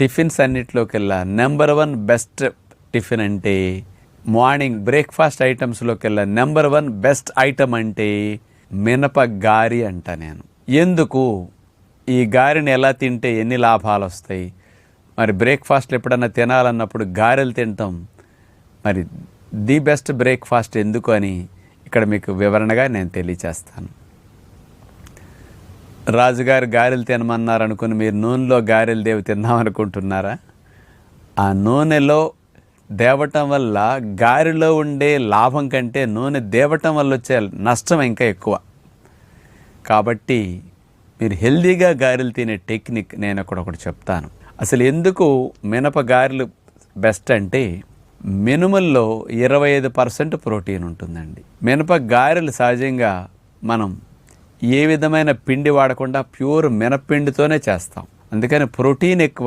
Tiffins అన్నిటిలోకెల్లా number 1 best tiffin అంటే, morning breakfast ఐటమ్స్లోకెల్లా నెంబర్ 1 బెస్ట్ ఐటమ్ అంటే మినప గారి అంట నేను. ఎందుకు? ఈ గారెని ఎలా తింటే ఎన్ని లాభాలు వస్తాయి? మరి బ్రేక్ఫాస్ట్లు ఎప్పుడన్నా తినాలన్నప్పుడు గారెలు తింటాం, మరి ది బెస్ట్ బ్రేక్ఫాస్ట్ ఎందుకు అని ఇక్కడ మీకు వివరణగా నేను తెలియచేస్తాను. రాజుగారు గారెలు తినమన్నారు అనుకుని మీరు నూనెలో గారెలు తిందామనుకుంటున్నారా? ఆ నూనెలో దేవటం వల్ల గారెలో ఉండే లాభం కంటే నూనె దేవటం వల్ల వచ్చే నష్టం ఇంకా ఎక్కువ. కాబట్టి మీరు హెల్దీగా గారెలు తినే టెక్నిక్ నేను ఒకటి చెప్తాను. అసలు ఎందుకు మినప గారెలు బెస్ట్ అంటే, మినుముల్లో 25% ప్రోటీన్ ఉంటుందండి. మినప గారెలు సహజంగా మనం ఏ విధమైన పిండి వాడకుండా ప్యూర్ మినప్పిండితోనే చేస్తాం. అందుకని ప్రోటీన్ ఎక్కువ.